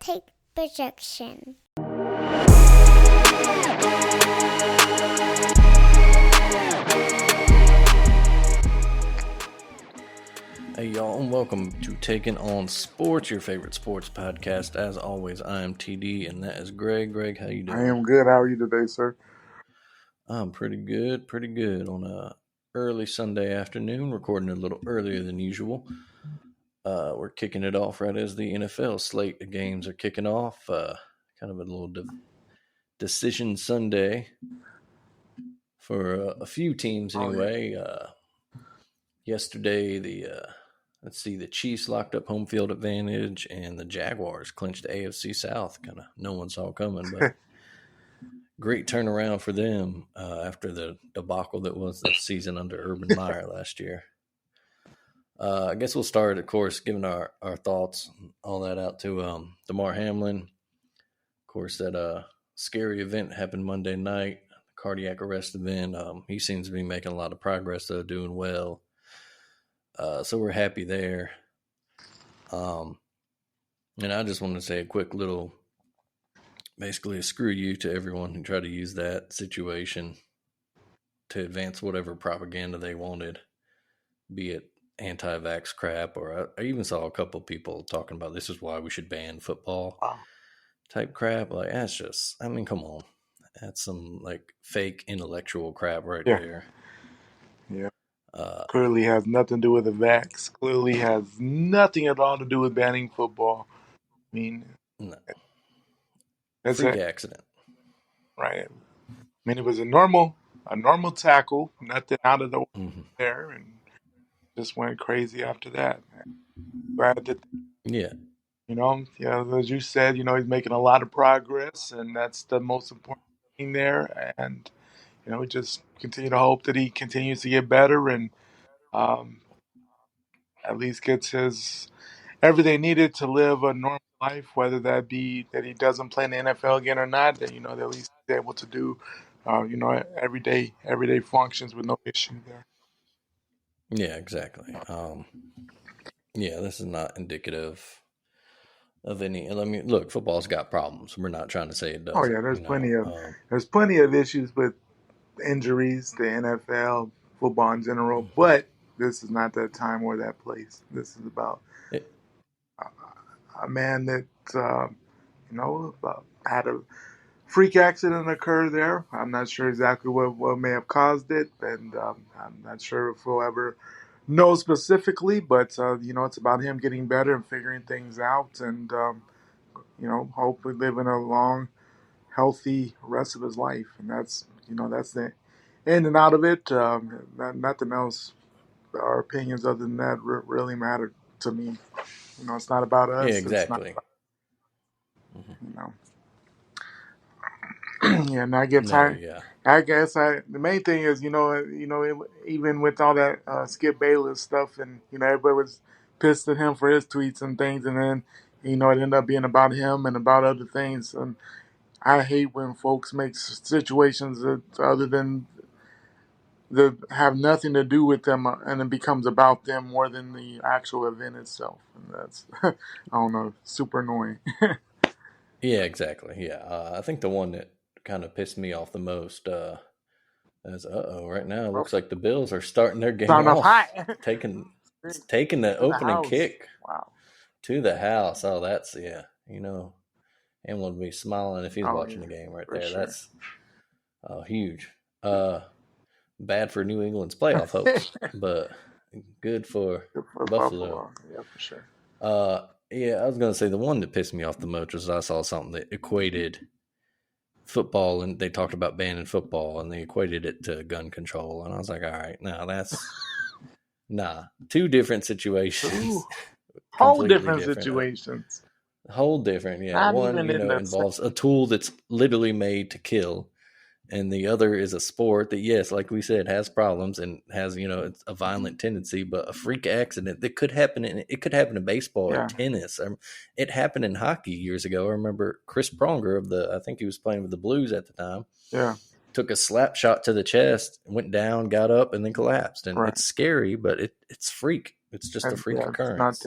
take projection. Hey y'all, and welcome to Taking on Sports, your favorite sports podcast. As always, I am TD, and that is Greg. Greg, how you doing? I am good. How are you today, sir? I'm pretty good on a early Sunday afternoon, recording a little earlier than usual. We're kicking it off right as the NFL slate of games are kicking off. Kind of a little decision Sunday for a few teams anyway. Yesterday, the Chiefs locked up home field advantage, and the Jaguars clinched the AFC South. Kind of no one saw coming, but great turnaround for them after the debacle that was the season under Urban Meyer last year. I guess we'll start, of course, giving our thoughts, all that out to Damar Hamlin. Of course, that scary event happened Monday night, cardiac arrest event. He seems to be making a lot of progress, though, doing well. So we're happy there. And I just want to say a quick little, basically a screw you to everyone who tried to use that situation to advance whatever propaganda they wanted, be it anti-vax crap, or I even saw a couple people talking about this is why we should ban football type crap. Like, that's just, I mean, come on. That's some like fake intellectual crap right there. Yeah. Clearly has nothing to do with the vax. Clearly has nothing at all to do with banning football. I mean, no. That's Freak accident. Right. I mean, it was a normal tackle, nothing out of the ordinary there, and just went crazy after that. Glad that, as you said, he's making a lot of progress, and that's the most important thing there. And we just continue to hope that he continues to get better and at least gets his everything needed to live a normal life, whether that be that he doesn't play in the NFL again or not, that that at least he's able to do everyday functions with no issue there. Yeah, exactly. This is not indicative of any. I mean, look, football's got problems. We're not trying to say it doesn't. Oh yeah, there's plenty of issues with injuries, the NFL, football in general, but this is not that time or that place. This is about a man that had a freak accident occur there. I'm not sure exactly what may have caused it, and I'm not sure if we'll ever know specifically, but it's about him getting better and figuring things out, and hopefully living a long, healthy rest of his life. And that's the in and out of it. Nothing else. Our opinions other than that really matter to me. It's not about us. Yeah, exactly. It's not, yeah, and I get tired. Yeah. I guess the main thing is, even with all that Skip Bayless stuff, and everybody was pissed at him for his tweets and things, and then it ended up being about him and about other things. And I hate when folks make situations that other than that have nothing to do with them, and it becomes about them more than the actual event itself. And that's, I don't know, super annoying. Yeah, exactly. Yeah, I think the one that kind of pissed me off the most is right now it looks like the Bills are starting their game off, taking the opening kick to the house. Oh, that's Hamlin would be smiling if he's watching the game right there. Sure. That's huge. Bad for New England's playoff hopes, but good for Buffalo. Yeah, for sure. I was going to say the one that pissed me off the most was I saw something that equated football, and they talked about banning football, and they equated it to gun control. And I was like, all right, now that's two different situations. Whole different situations. Whole different, yeah. Not one, involves a tool that's literally made to kill. And the other is a sport that, yes, like we said, has problems and has, it's a violent tendency, but a freak accident that could happen in baseball or tennis. It happened in hockey years ago. I remember Chris Pronger I think he was playing with the Blues at the time. Yeah. Took a slap shot to the chest, went down, got up, and then collapsed. And it's scary, but it's freak. It's just a freak occurrence.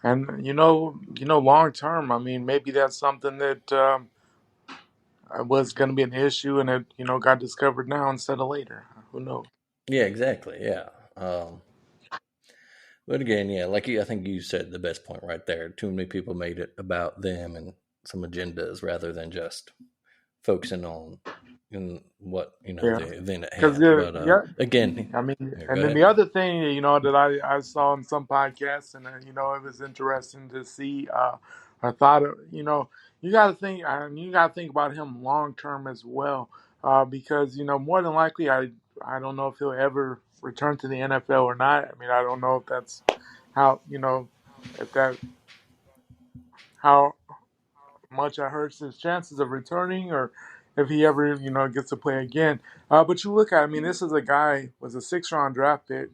And long term, I mean, maybe that's something that was going to be an issue, and it got discovered now instead of later. Who knows? Yeah, exactly. Yeah. But again, yeah, I think you said the best point right there. Too many people made it about them and some agendas rather than just focusing on what Yeah, the event at because hand. But yeah, again, I mean, yeah, go and then ahead. the other thing, that I saw in some podcasts, and it was interesting to see. I thought, you got to think about him long term as well, because more than likely, I don't know if he'll ever return to the NFL or not. I mean, I don't know if that's how if that how much that hurts his chances of returning, or if he ever gets to play again. But you look at, I mean, this is a guy was a 6th round draft pick.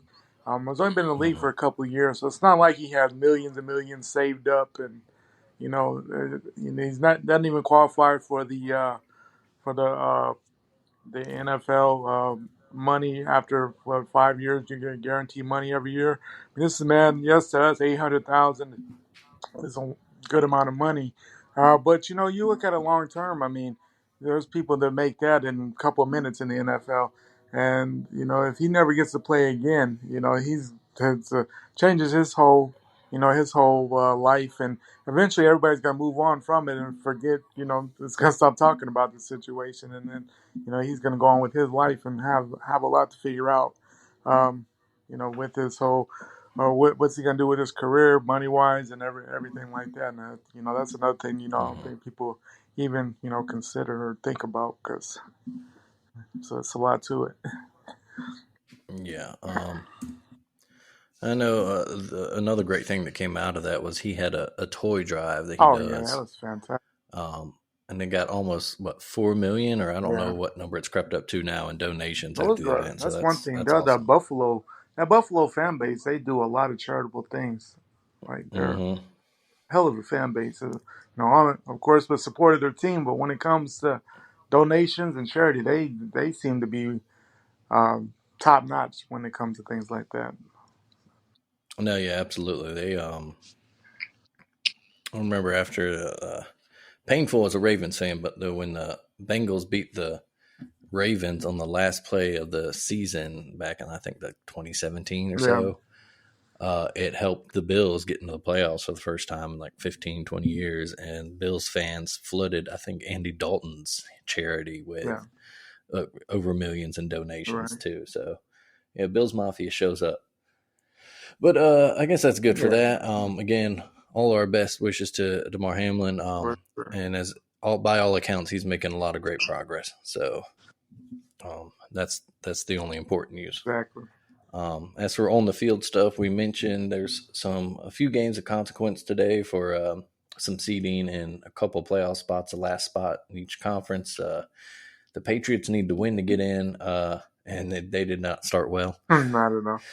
Has only been in the league Hmm. for a couple of years, so it's not like he has millions and millions saved up, and he's not doesn't even qualify for the NFL money after 5 years. You get guaranteed money every year. I mean, this is a man. Yes, to us, 800,000 is a good amount of money. But you look at it long term. I mean, there's people that make that in a couple of minutes in the NFL, and if he never gets to play again, he's changes his whole life, and eventually everybody's gonna move on from it and forget. It's gonna stop talking about the situation, and then he's gonna go on with his life and have a lot to figure out. Um, with his whole or what's he gonna do with his career, money wise, and everything like that. And that's another thing I don't Hmm. think people even consider or think about, because so it's a lot to it. Yeah. I know another great thing that came out of that was he had a toy drive that he Oh yeah, that does. was fantastic. And they got almost 4 million, or I don't know Yeah, what number it's crept up to now in donations well, after the event. So that's one thing. that's awesome. That Buffalo fan base, they do a lot of charitable things. Like they're a Hmm. hell of a fan base. Of course, with support of their team, but when it comes to donations and charity, they seem to be top notch when it comes to things like that. No, yeah, absolutely. I remember after painful as a Ravens fan, but when the Bengals beat the Ravens on the last play of the season back in I think the 2017 or Yeah. so, it helped the Bills get into the playoffs for the first time in like 15, 20 years. And Bills fans flooded, I think, Andy Dalton's charity Yeah, with over millions in donations right. too. So, yeah, Bills Mafia shows up. But I guess that's good for Yeah, that. Again, all our best wishes to Damar Hamlin. for sure. And by all accounts, he's making a lot of great progress. So that's the only important news. Exactly. As for on the field stuff, we mentioned there's a few games of consequence today for some seeding and a couple playoff spots, the last spot in each conference. The Patriots need to win to get in, and they did not start well. Not enough.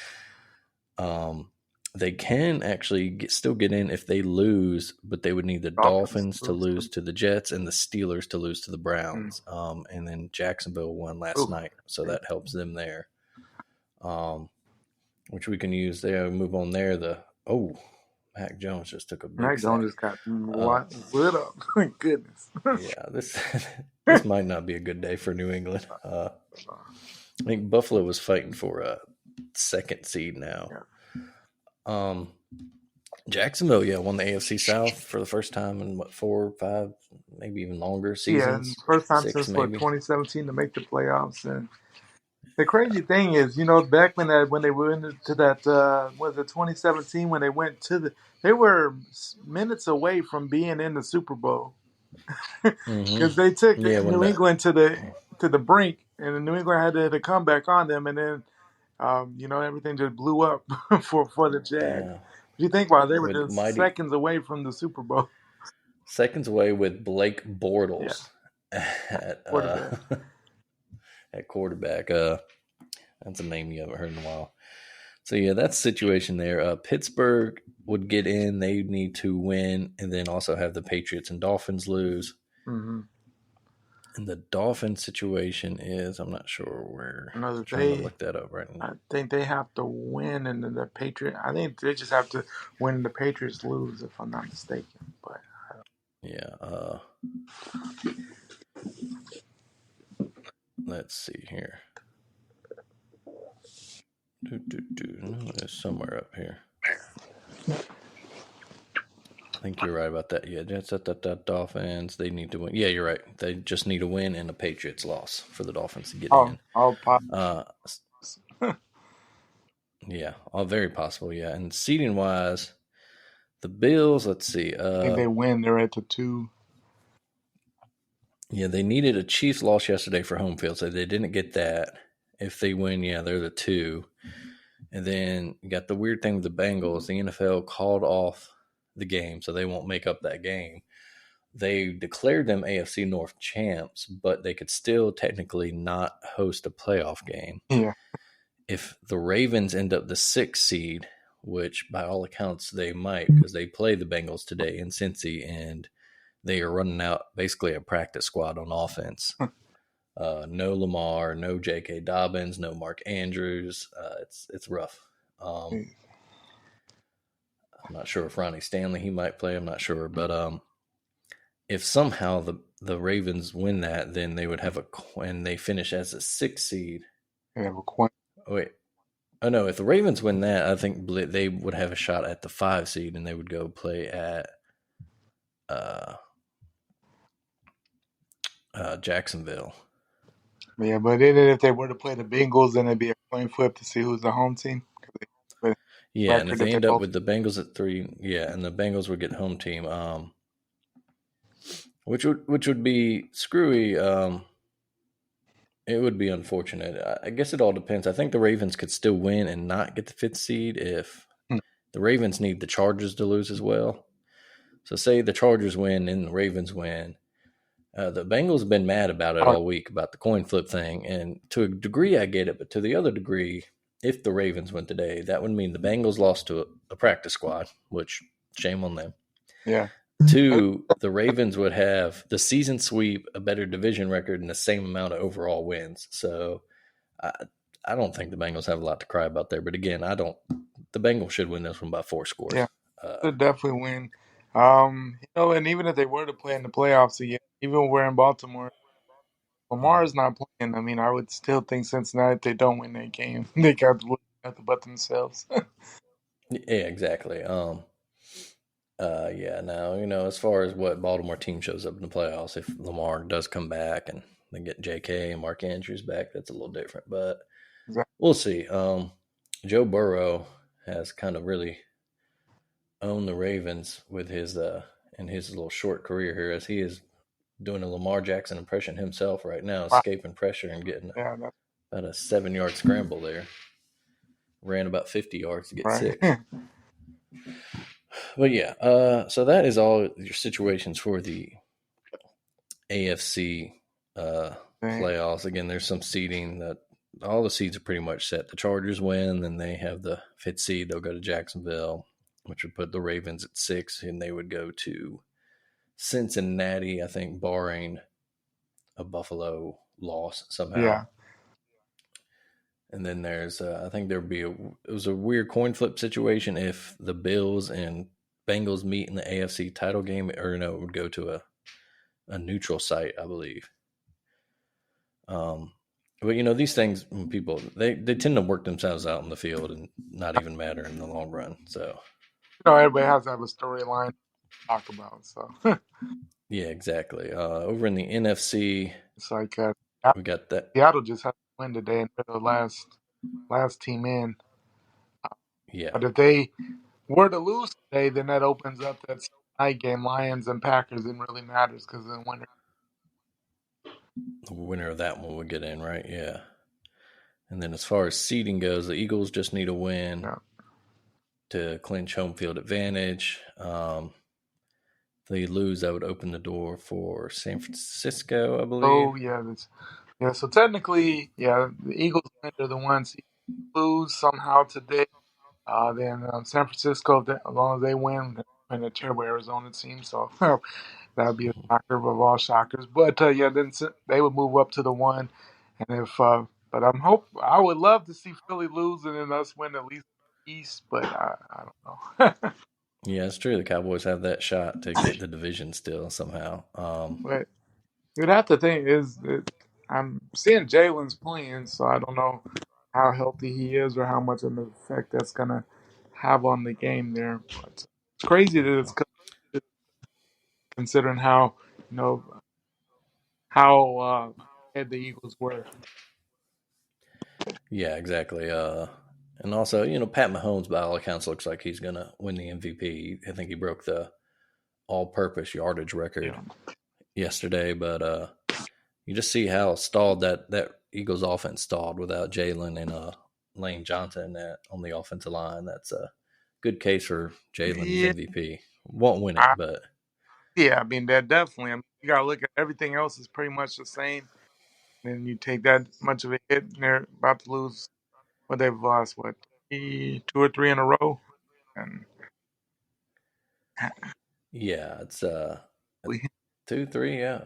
Um, they can actually still get in if they lose, but they would need the Dolphins Dolphins to lose lose to the Jets and the Steelers to lose to the mm. Browns. And then Jacksonville won last Ooh, night, so that helps them there. Which we can use there. Move on there. Mac Jones just took a big Mac Jones sack. just got Uh, lit up. My goodness. yeah, this might not be a good day for New England. I think Buffalo was fighting for a second seed now. Yeah. Um, Jacksonville, yeah, won the AFC South for the first time in 4 or 5, maybe even longer Yeah, seasons. first time 6 since maybe. 2017 to make the playoffs. And the crazy thing is, back when they went into that was it 2017 when they went they were minutes away from being in the Super Bowl, because they took Yeah, when New the England to the brink, and New England had to hit a comeback on them, and then everything just blew up for the Jags. yeah If you think about it, they were with just mighty seconds away from the Super Bowl. seconds away with Blake Yeah, Bortles at quarterback. at quarterback. That's a name you haven't heard in a while. So yeah, that's the situation there. Pittsburgh would get in; they need to win, and then also have the Patriots and Dolphins lose. Hmm. And the Dolphins situation is, I'm not sure where. I know I'm that trying to look that up right I now. think they have to win, and then the Patriots. I think they just have to win, and the Patriots lose, if I'm not mistaken. But Yeah. Let's see here. No, it's somewhere up here. I think you're right about that. Yeah, that's that Dolphins. They need to win. Yeah, you're right. They just need a win and a Patriots loss for the Dolphins to get in. pop. Uh, yeah, all very possible. Yeah, and seeding wise, the Bills. Let's see. I think they win. They're at the 2. Yeah, they needed a Chiefs loss yesterday for home field, so they didn't get that. If they win, yeah, they're the 2. And then you got the weird thing with the Bengals. The NFL called off the game, so they won't make up that game. They declared them AFC North champs, but they could still technically not host a playoff game. Yeah. If the Ravens end up the 6th seed, which by all accounts they might, because they play the Bengals today in Cincy, and they are running out basically a practice squad on offense. No Lamar, no J.K. Dobbins, no Mark Andrews. It's rough. I'm not sure if Ronnie Stanley he might play. I'm not sure, but if somehow the Ravens win that, then they would have and they finish as a 6th seed. They have a coin. Oh, wait. Oh no! If the Ravens win that, I think they would have a shot at the 5 seed, and they would go play at Jacksonville. Yeah, but then if they were to play the Bengals, then it'd be a coin flip to see who's the home team. Yeah, and if they end up with the Bengals at 3, yeah, and the Bengals would get home team, which would be screwy. It would be unfortunate. I guess it all depends. I think the Ravens could still win and not get the 5th seed if the Ravens need the Chargers to lose as well. So say the Chargers win and the Ravens win. The Bengals have been mad about it all week, about the coin flip thing. And to a degree, I get it. But to the other degree, if the Ravens win today, that would mean the Bengals lost to a practice squad, which shame on them. Yeah. 2, the Ravens would have the season sweep, a better division record, and the same amount of overall wins. So I don't think the Bengals have a lot to cry about there. But again, the Bengals should win this one by 4 scores. Yeah, should definitely win. And even if they were to play in the playoffs again, even when we're in Baltimore, Lamar is not playing. I mean, I would still think Cincinnati, if they don't win that game, they got to look at the butt themselves. Yeah, exactly. Yeah, now, as far as what Baltimore team shows up in the playoffs, if Lamar does come back and they get JK and Mark Andrews back, that's a little different, but we'll see. Joe Burrow has kind of really owned the Ravens with his in his little short career here, as he is doing a Lamar Jackson impression himself right now, escaping pressure and getting about a 7-yard scramble there. Ran about 50 yards to get 6. But yeah, so that is all your situations for the AFC playoffs. Again, there's some seeding that all the seeds are pretty much set. The Chargers win, then they have the 5th seed. They'll go to Jacksonville, which would put the Ravens at 6, and they would go to Cincinnati, I think, barring a Buffalo loss somehow. Yeah. And then there's, I think there'd be it was a weird coin flip situation if the Bills and Bengals meet in the AFC title game, or no, it would go to a neutral site, I believe. But these things, when people they tend to work themselves out in the field and not even matter in the long run. So everybody has to have a storyline to talk about. So yeah, exactly. Over in the NFC, it's like we got that. Seattle just had to win today, and they're the last team in. Yeah, but if they were to lose today, then that opens up that night game, Lions and Packers, and really matters because the winner of that one would get in, right? Yeah. And then as far as seeding goes, the Eagles just need a win to clinch home field advantage. If they lose, that would open the door for San Francisco, I believe. Oh, yeah. So technically, the Eagles are the ones who lose somehow today. Then San Francisco, as long as they win, they're going to tear with Arizona team. So That'd be a shocker of all shockers. But yeah, then they would move up to the one, and if but I would love to see Philly lose and then us win at least the East, but I don't know. Yeah, it's true. The Cowboys have that shot to get the division still somehow. But you'd have to think is that I'm seeing Jalen's playing, so I don't know how healthy he is or how much of an effect that's gonna have on the game there. But it's crazy that it's considering how you know how bad the Eagles were. Yeah, exactly. And also, Pat Mahomes, by all accounts, looks like he's gonna win the MVP. I think he broke the all-purpose yardage record Yeah, yesterday, but you just see how stalled that Eagles offense stalled without Jalen and Lane Johnson on the offensive line. That's a good case for Jalen's yeah, MVP. Won't win it, I, but yeah. I mean, that definitely. I mean, you gotta look at everything else is pretty much the same. And you take that much of a hit, and they're about to lose. What they've lost, what 2 or 3 in a row, and yeah, it's 2, 3, yeah.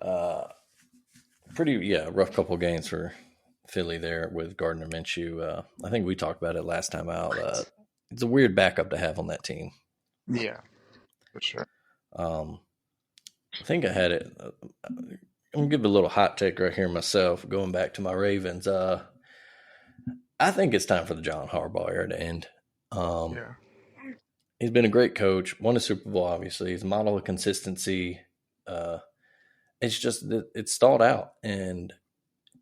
Uh, pretty rough couple games for Philly there with Gardner Minshew. I think we talked about it last time out. It's a weird backup to have on that team. yeah, for sure. Um, I think I had it. I'm gonna give a little hot take right here myself. Going back to my Ravens, I think it's time for the John Harbaugh era to end. Um, Yeah, he's been a great coach, won a Super Bowl. Obviously, he's a model of consistency. Uh, it's just that it's stalled out, and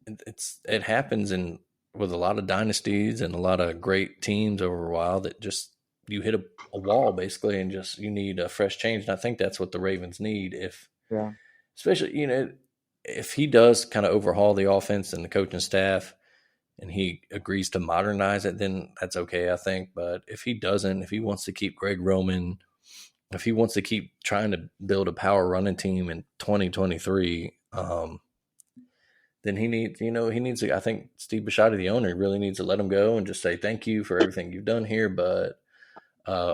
it happens in with a lot of dynasties and a lot of great teams over a while that just you hit a wall basically, and just you need a fresh change. And I think that's what the Ravens need if yeah, especially if he does kind of overhaul the offense and the coaching staff and he agrees to modernize it, then that's okay, I think. But if he doesn't, if he wants to keep Greg Roman, if he wants to keep trying to build a power running team in 2023, then he needs to, I think Steve Bisciotti, the owner, really needs to let him go and just say thank you for everything you've done here, but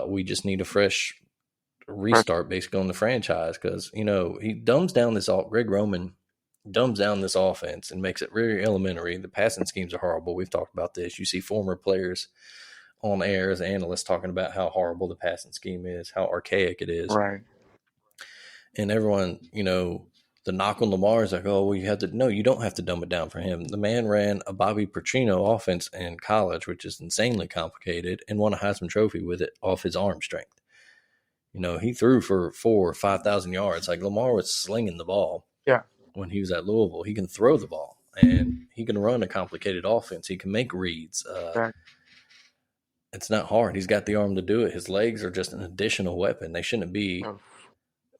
we just need a fresh but restart basically on the franchise because he dumbs down Greg Roman dumbs down this offense and makes it very elementary. The passing schemes are horrible. We've talked about this. You see former players on air as analysts talking about how horrible the passing scheme is, how archaic it is, right, and everyone, the knock on Lamar is like, oh, well, you have to. No, you don't have to dumb it down for him. The man ran a Bobby Petrino offense in college, which is insanely complicated, and won a Heisman Trophy with it off his arm strength. He threw for 4,000 or 5,000 yards. Like Lamar was slinging the ball yeah, when he was at Louisville. He can throw the ball and he can run a complicated offense. He can make reads. exactly. It's not hard. He's got the arm to do it. His legs are just an additional weapon. They shouldn't be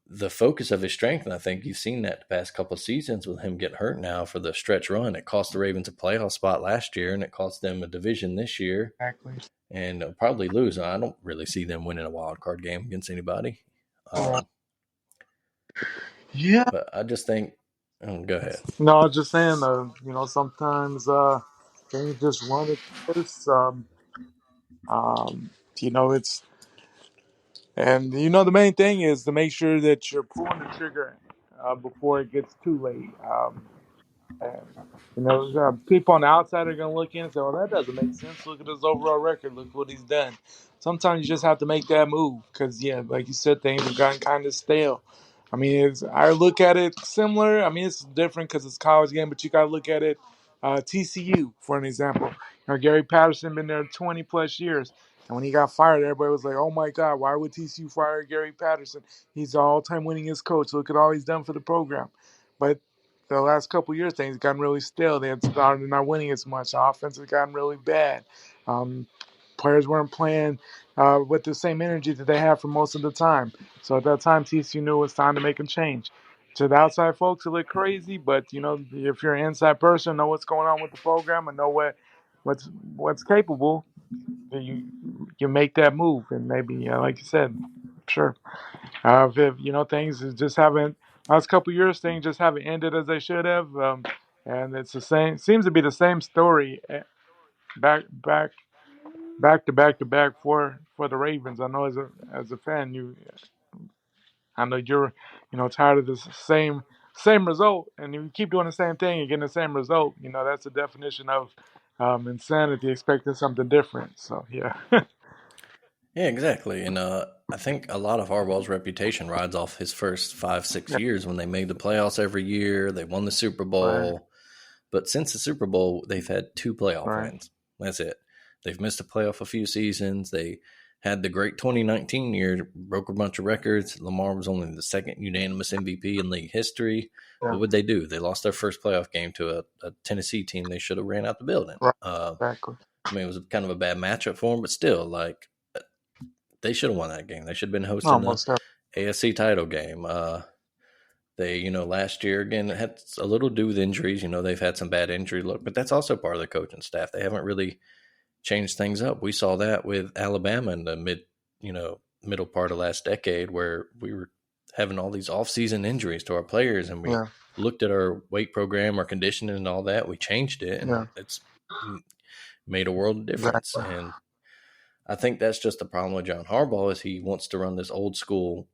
the focus of his strength. And I think you've seen that the past couple of seasons with him getting hurt now for the stretch run. It cost the Ravens a playoff spot last year, and it cost them a division this year. Exactly. And they'll probably lose. I don't really see them winning a wild card game against anybody. Yeah. But I just think, go ahead. No, I was just saying sometimes things just run its course. Um, it's the main thing is to make sure that you're pulling the trigger before it gets too late. And, people on the outside are going to look in and say, well, that doesn't make sense. Look at his overall record. Look what he's done. Sometimes you just have to make that move because, yeah, like you said, things have gotten kind of stale. I mean, I look at it similar. I mean, it's different because it's a college game, but you got to look at it TCU, for an example. Gary Patterson been there 20-plus years. And when he got fired, everybody was like, oh, my God, why would TCU fire Gary Patterson? He's an all-time winningest coach. Look at all he's done for the program. But the last couple of years, things gotten really stale. They had started not winning as much. The offense has gotten really bad. Um, Players weren't playing with the same energy that they have for most of the time. So at that time, TCU knew it was time to make a change. To the outside folks, it looked crazy, but if you're an inside person, know what's going on with the program and know what's capable, then you make that move, and maybe like you said, sure. If things just haven't last couple of years, things just haven't ended as they should have, and it's the same. Seems to be the same story, back back to back to back for the Ravens. I know as a fan, I know you're, tired of the same result, and you keep doing the same thing and getting the same result. That's the definition of insanity, expecting something different. So yeah, Yeah, exactly. And I think a lot of Harbaugh's reputation rides off his first 5, 6 yeah, years when they made the playoffs every year. They won the Super right, Bowl. But since the Super Bowl, they've had 2 playoff right, wins. That's it. They've missed a playoff a few seasons. They had the great 2019 year, broke a bunch of records. Lamar was only the second unanimous MVP in league history. yeah, What would they do? They lost their first playoff game to a Tennessee team they should have ran out the building. right, exactly. I mean, it was kind of a bad matchup for them, but still, like, they should have won that game. They should have been hosting the Almost definitely. AFC title game. They, last year, again, it had a little to do with injuries. They've had some bad injury luck, but that's also part of the coaching staff. They haven't really changed things up. We saw that with Alabama in the middle part of last decade, where we were having all these off-season injuries to our players, and we Yeah, looked at our weight program, our conditioning, and all that. We changed it, yeah, and it's made a world of difference. exactly. And I think that's just the problem with John Harbaugh is he wants to run this old school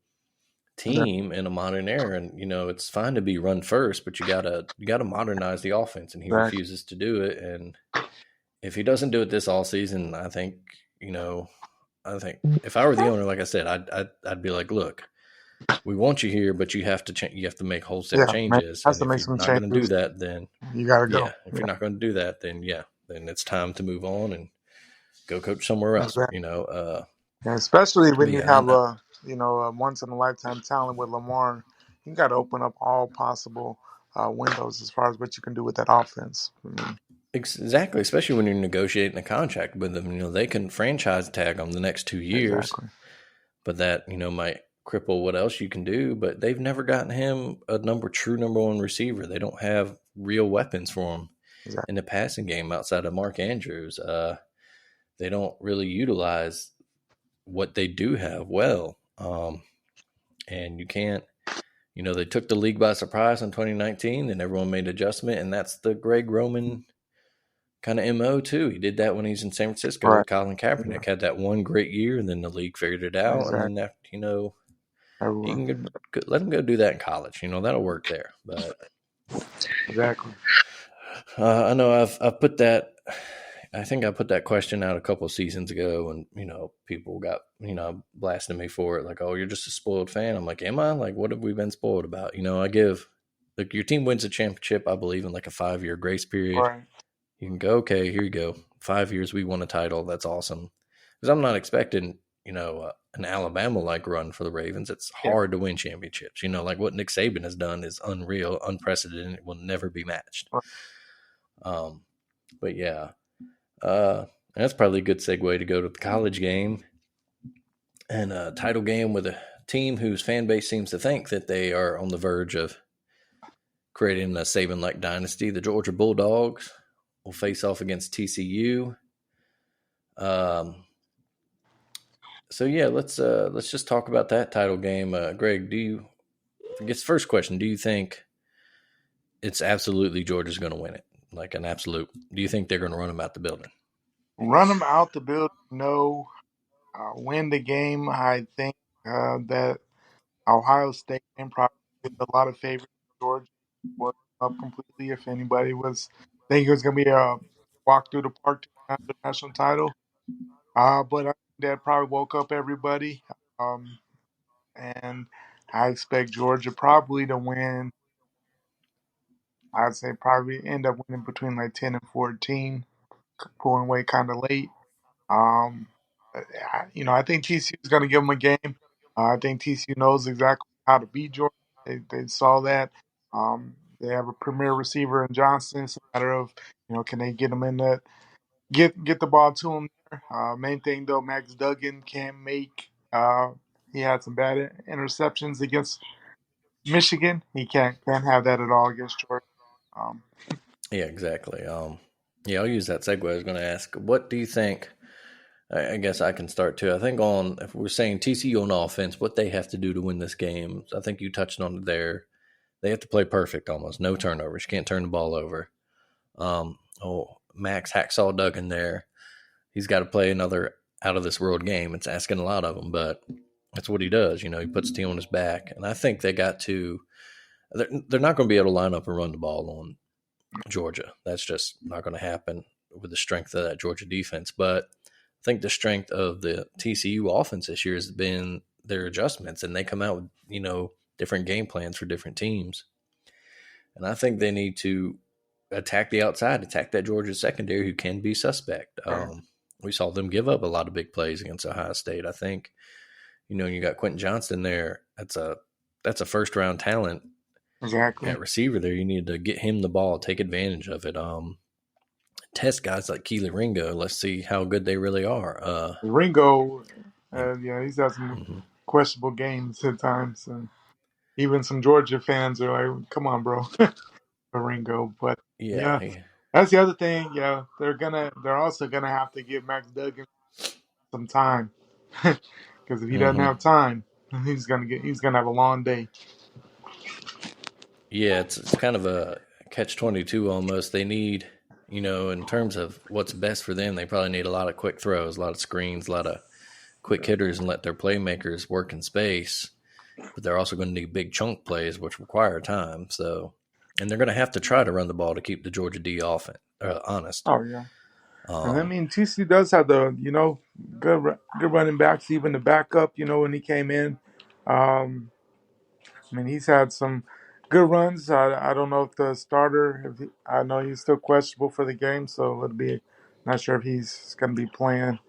Yeah, team in a modern era, and it's fine to be run first, but you gotta modernize the offense, and he exactly. refuses to do it. And if he doesn't do it this all season, I think if I were the owner, like I said, I'd be like, look, we want you here, but you have to you have to make wholesale Yeah, man, changes, has and to if make you're some not going to do changes. that, then You gotta go. yeah, if you're Yeah, not going to do that, then then it's time to move on and go coach somewhere else. exactly. Yeah, especially But when you yeah, have a once in a lifetime talent with Lamar, you got to open up all possible windows as far as what you can do with that offense. I mean, exactly, especially when you're negotiating a contract with them. They can franchise tag them the next 2 years, exactly. but that might cripple what else you can do. But they've never gotten him a true number one receiver. They don't have real weapons for him Exactly. in the passing game outside of Mark Andrews. They don't really utilize what they do have well, and you can't. They took the league by surprise in 2019, and everyone made adjustment, and that's the Greg Roman kind of MO too. He did that when he was in San Francisco Right. with Colin Yeah, Kaepernick. Had that one great year, and then the league figured it out. And exactly. then that, he Everyone. can let him go do that in college. That'll work there. But Exactly. I know I've put that. I think I put that question out a couple of seasons ago, and people got blasting me for it, like, "Oh, you're just a spoiled fan." I'm like, "Am I? Like, what have we been spoiled about?" I give, like, your team wins a championship. I believe in like a 5-year grace period. Right. You can go, okay, here you go. 5 years, we won a title. That's awesome. Because I'm not expecting, an Alabama-like run for the Ravens. It's Yeah. hard to win championships. Like what Nick Saban has done is unreal, unprecedented. It will never be matched. Right. But yeah, that's probably a good segue to go to the college game and a title game with a team whose fan base seems to think that they are on the verge of creating a Saban-like dynasty. The Georgia Bulldogs will face off against TCU. So yeah, let's just talk about that title game. Greg, I guess first question, do you think it's absolutely Georgia's going to win it? Like an absolute. Do you think they're going to run them out the building? Run them out the building. No. Win the game. I think that Ohio State and probably with a lot of favorites. Georgia was up completely. If anybody was thinking it was going to be a walk through the park to win the national title, but I think that probably woke up everybody. And I expect Georgia probably to win. I'd say probably end up winning between like 10 and 14, pulling away kind of late. Um, I think TCU is going to give them a game. I think TCU knows exactly how to beat Georgia. They saw that. They have a premier receiver in Johnson. It's a matter of can they get him in that get the ball to him there. Main thing though, Max Duggan can't make. He had some bad interceptions against Michigan. He can't have that at all against Georgia. Um, Yeah, exactly. Yeah, I'll use that segue. I was going to ask, what do you think? I guess I can start too. I think if we're saying TCU on offense, what they have to do to win this game, I think you touched on it there. They have to play perfect almost. No turnovers. You can't turn the ball over. Max Hacksaw Duggan there. He's got to play another out of this world game. It's asking a lot of him, but That's what he does. He puts the team on his back. And I think they're not going to be able to line up and run the ball on Georgia. That's just not going to happen with the strength of that Georgia defense. But I think the strength of the TCU offense this year has been their adjustments, and they come out with, different game plans for different teams. And I think they need to attack the outside, attack that Georgia secondary who can be suspect. We saw them give up a lot of big plays against Ohio State. I think, you got Quentin Johnston there. That's a first round talent. Exactly. At receiver there, you need to get him the ball, take advantage of it. Test guys like Keely Ringo. Let's see how good they really are. Ringo, he's had some questionable games at times, and even some Georgia fans are like, "Come on, bro." Ringo, but that's the other thing. Yeah, they're also gonna have to give Max Duggan some time, because if he doesn't have time, he's gonna have a long day. Yeah, it's kind of a catch-22 almost. They need, in terms of what's best for them, they probably need a lot of quick throws, a lot of screens, a lot of quick hitters, and let their playmakers work in space. But they're also going to need big chunk plays, which require time. So, and they're going to have to try to run the ball to keep the Georgia D honest. Oh yeah, and I mean TC does have the good running backs, even the backup. When he came in, he's had some good runs. I don't know if the starter. I know he's still questionable for the game, so it'll be not sure if he's going to be playing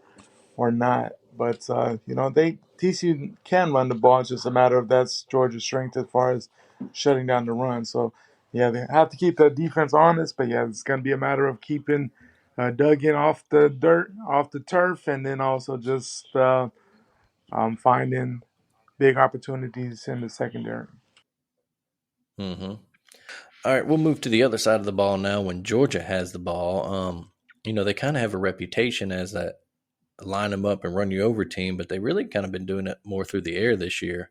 or not. But TCU can run the ball. It's just a matter of that's Georgia's strength as far as shutting down the run. So yeah, they have to keep the defense honest. But yeah, it's going to be a matter of keeping Duggan off the turf, and then also just finding big opportunities in the secondary. Mm-hmm. All right, we'll move to the other side of the ball now. When Georgia has the ball, they kind of have a reputation as that line them up and run you over team, but they really kind of been doing it more through the air this year.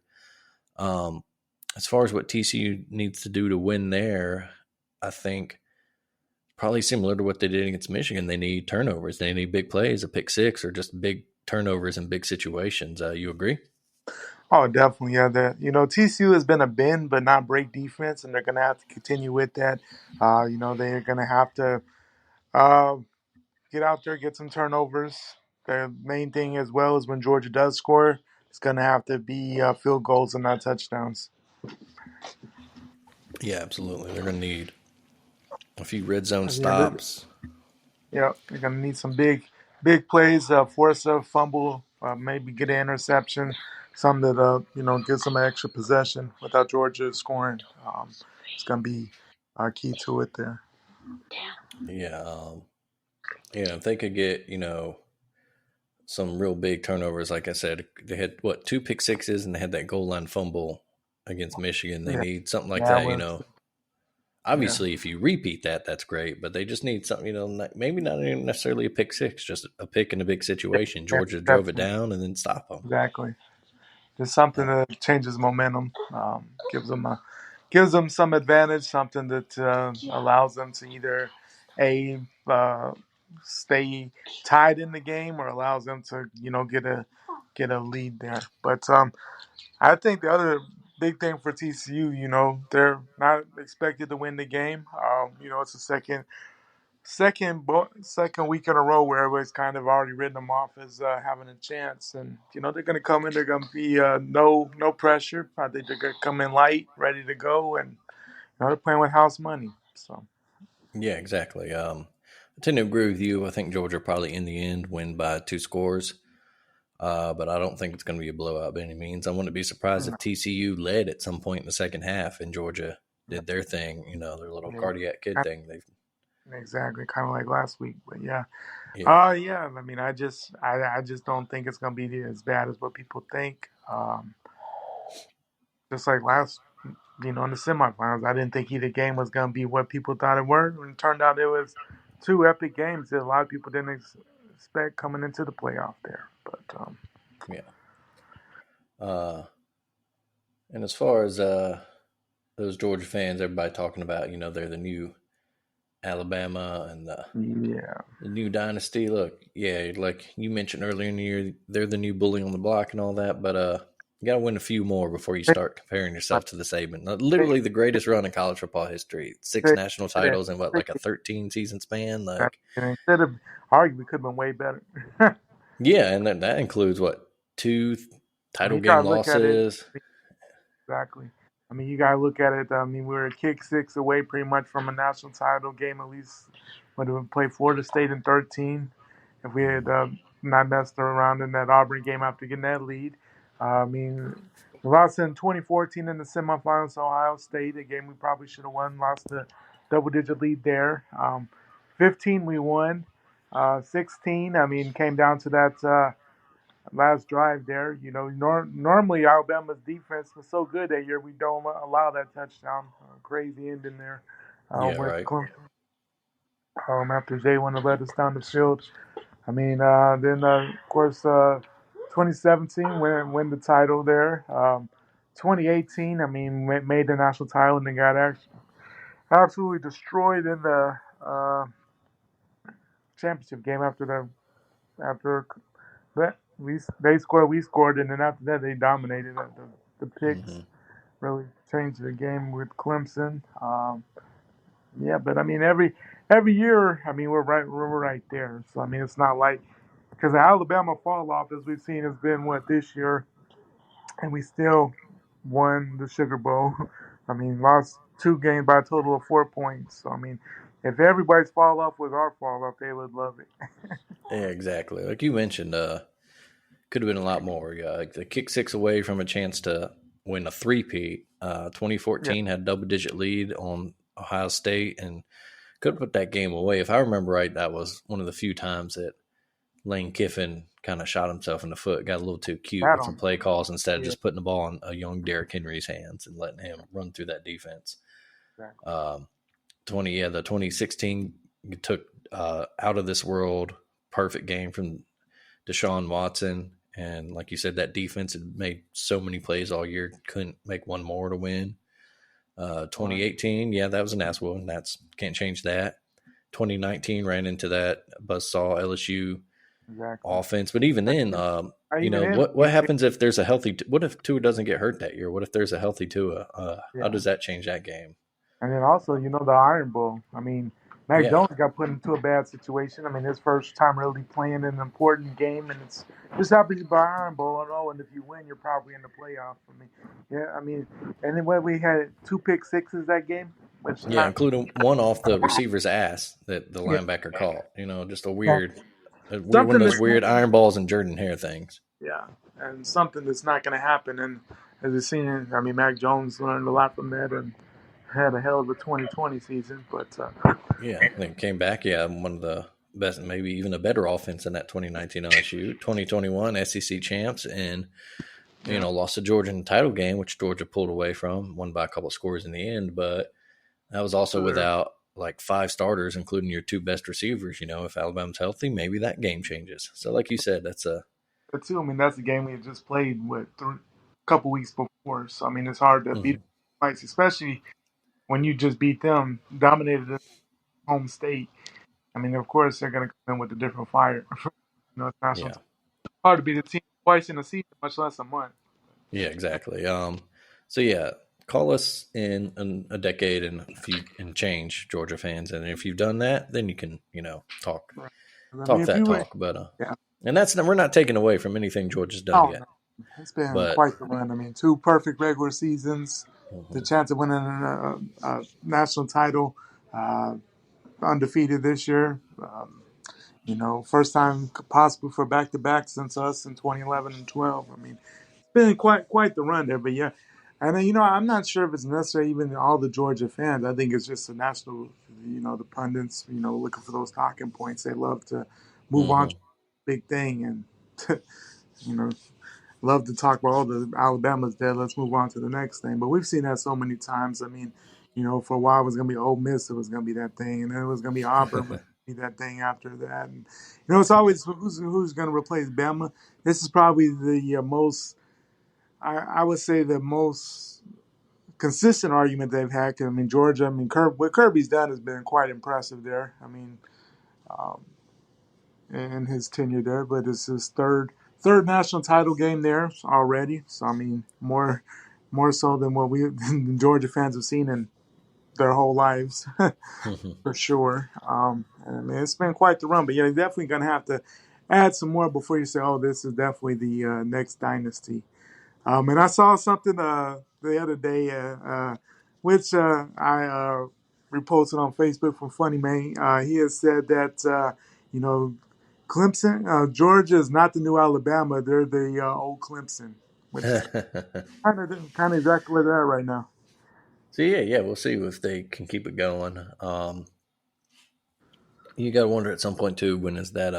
As far as what TCU needs to do to win there, I think probably similar to what they did against Michigan. They need turnovers. They need big plays, a pick six, or just big turnovers in big situations. You agree? Oh, definitely. Yeah, TCU has been a bend but not break defense, and they're going to have to continue with that. They're going to have to get out there, get some turnovers. The main thing as well is when Georgia does score, it's going to have to be field goals and not touchdowns. Yeah, absolutely. They're going to need a few red zone stops. Yeah, they're going to need some big plays, force a fumble, maybe get an interception, something that, gives them an extra possession without Georgia scoring. It's going to be key to it there. Yeah. If they could get, some real big turnovers, like I said, they had, two pick sixes, and they had that goal line fumble against Michigan. They need something like that, Obviously, if you repeat that, that's great, but they just need something, maybe not even necessarily a pick six, just a pick in a big situation. Georgia drove it down and then stop them. Exactly. Just something that changes momentum, gives them some advantage, something that allows them to either stay tied in the game or allows them to get a lead there. But I think the other big thing for TCU, they're not expected to win the game. It's the second week in a row where everybody's kind of already written them off as having a chance, and they're going to come in. They're going to be no pressure. I think they're going to come in light, ready to go, and they're playing with house money. So yeah, exactly. I tend to agree with you. I think Georgia probably in the end win by 2 scores. But I don't think it's going to be a blowout by any means. I wouldn't be surprised if TCU led at some point in the second half and Georgia did their thing, their little cardiac kid thing. Exactly, kind of like last week. But yeah. I just don't think it's going to be as bad as what people think. Just like in the semifinals, I didn't think either game was going to be what people thought it were. And it turned out it was 2 epic games that a lot of people didn't expect coming into the playoff there. But and as far as those Georgia fans, everybody talking about, they're the new Alabama and the new dynasty. Look, like you mentioned earlier in the year, they're the new bully on the block and all that. But You got to win a few more before you start comparing yourself to the Saban. Literally the greatest run in college football history. 6 national titles in what, like a 13 season span? Like, And instead of arguably could have been way better. yeah, and that includes what, 2 I mean, title you game gotta look at it losses. exactly. I mean, you gotta look at it. I mean, we were a kick six away pretty much from a national title game. At least would have played Florida State in 13 if we had not messed around in that Auburn game after getting that lead. I mean, we lost in 2014 in the semifinals to Ohio State, a game we probably should have won. Lost a double-digit lead there. 15 we won. 16, I mean, came down to that last drive there. You know, normally Alabama's defense was so good that year we don't allow that touchdown. Crazy ending there Yeah, with right. Clemson after Jay went to let us down the field. I mean, then of course 2017 win the title there. 2018, I mean, made the national title and then got absolutely destroyed in the championship game after that they scored, we scored, and then after that they dominated. The picks Hmm. really changed the game with Clemson. Yeah, but I mean every year, I mean we're right there. So I mean it's not like because the Alabama fall off as we've seen has been what this year, and we still won the Sugar Bowl. I mean lost 2 games by a total of 4 points. So I mean if everybody's fall off was our fall off, they would love it. Yeah, exactly. Like you mentioned, could have been a lot more. Yeah, like the kick 6 away from a chance to win a three-peat. Yeah, 2014 had double-digit lead on Ohio State and could have put that game away. If I remember right, that was one of the few times that Lane Kiffin kind of shot himself in the foot, got a little too cute that with some on. play calls instead of Yeah, just putting the ball in a young Derrick Henry's hands and letting him run through that defense. exactly. Um, the 2016 took out of this world perfect game from Deshaun Watson. And like you said, that defense had made so many plays all year, couldn't make one more to win. Right. 2018, yeah, that was an ass whooping. That's can't change that. 2019 ran into that buzzsaw LSU Exactly. offense, but even then, Even in, what happens if there's a healthy? What if Tua doesn't get hurt that year? What if there's a healthy Tua? How yeah. does that change that game? And then also, the Iron Bowl. I mean, Mac Yeah, Jones got put into a bad situation. I mean, his first time really playing an important game, and it's just happens by Iron Bowl. And and if you win, you're probably in the playoff. I mean, yeah, I mean, and then what we had 2 pick sixes that game, which yeah, not, including one off the receiver's ass that the yeah, linebacker caught. Just yeah. a weird one of Something those that's weird iron balls and Jordan Hare things. yeah, and something that's not going to happen. And as we've seen, I mean, Mac Jones learned a lot from that and had a hell of a 2020 season. But Yeah, I think came back. Yeah, one of the best, maybe even a better offense in that 2019 LSU. 2021 SEC champs, and yeah, lost the Georgia in the title game, which Georgia pulled away from, won by a couple of scores in the end. But that was also sure. without like 5 starters, including your 2 best receivers. If Alabama's healthy, maybe that game changes. So, like you said, that's a But too, I mean, that's a game we had just played with a couple weeks before. So I mean, it's hard to beat mhm. fights, especially when you just beat them, dominated the home state. I mean, of course, they're going to come in with a different fire. It's national. Yeah, Team. Hard to beat a team twice in a season, much less a month. yeah, exactly. So yeah, call us in a decade and if you and change Georgia fans, and if you've done that, then you can talk Right. I mean, talk if that you would, talk. But yeah. and we're not taking away from anything Georgia's done Oh yet. no, it's been But quite the run. I mean, 2 perfect regular seasons, the mhm, chance of winning a national title, uh, undefeated this year. First time possible for back to back since us in 2011 and 12. I mean, it's been quite the run there. But yeah, and then, I'm not sure if it's necessarily even all the Georgia fans. I think it's just the national, the pundits, looking for those talking points. They love to move on to mhm, the big thing and you know love to talk about all the Alabama's dead. Let's move on to the next thing. But we've seen that so many times. I mean, for a while it was going to be Ole Miss. It was going to be that thing, and then it was going to be Auburn. But be that thing after that, and it's always who's going to replace Bama. This is probably the most, I would say, the most consistent argument they've had. 'Cause, I mean, Georgia. I mean, what Kirby's done has been quite impressive there. I mean, um, in his tenure there, but it's his third national title game there already. So I mean, more so than what we the Georgia fans have seen in their whole lives, for sure. And I mean, it's been quite the run, but yeah, you're definitely gonna have to add some more before you say, "Oh, this is definitely the next dynasty." And I saw something the other day, which I reposted on Facebook from Funny Man. He has said that you know Clemson, Georgia is not the new Alabama; they're the old Clemson, which is kind of exactly where they're at right now. So yeah, we'll see if they can keep it going. You got to wonder at some point too, when is that?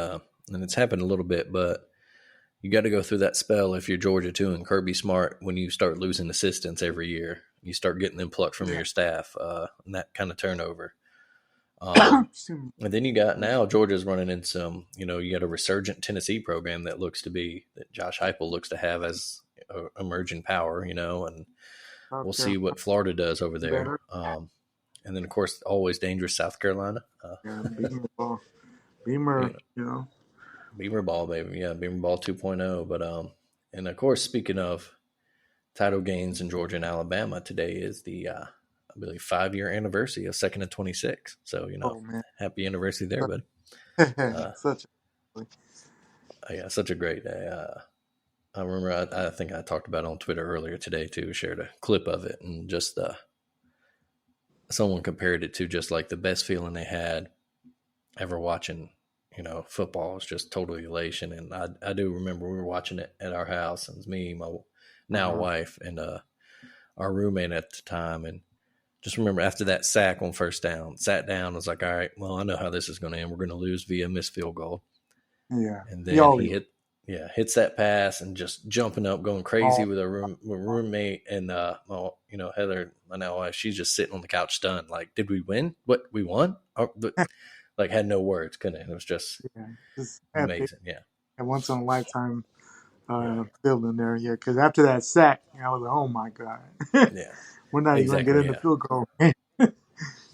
And it's happened a little bit, but you got to go through that spell if you're Georgia too, and Kirby Smart, when you start losing assistants every year, you start getting them plucked from Yeah. your staff, and that kind of turnover. And then you got now Georgia's running in some, you got a resurgent Tennessee program that Josh Heupel looks to have as a emerging power, and we'll South see what Florida does over there. Carolina, And then of course always dangerous South Carolina. yeah, Beamer, You Beamer, know, you know. Beamer ball, baby. Yeah, Beamer ball 2.0. But and of course, speaking of title gains in Georgia and Alabama, today is the I believe 5-year anniversary of Second and 26. So Oh man, happy anniversary there, bud. such Yeah, such a great day. I remember I think I talked about it on Twitter earlier today too. Shared a clip of it, and just someone compared it to just like the best feeling they had ever watching, football. It's just total elation. And I do remember we were watching it at our house, and it was me, my now wife, and our roommate at the time. And just remember after that sack on first down, sat down, was like, all right, well, I know how this is going to end. We're going to lose via missed field goal. yeah. And then he hits that pass and just jumping up, going crazy Oh, with our roommate. And, Heather, my now wife, she's just sitting on the couch stunned. Like, did we win? What, we won? Like, had no words, couldn't it? It was just yeah, just epic. amazing. Yeah. And once in a lifetime Yeah. feeling there, yeah. Because after that sack, I was like, oh my god, Yeah. we're not even gonna get Exactly. in the Yeah. field goal.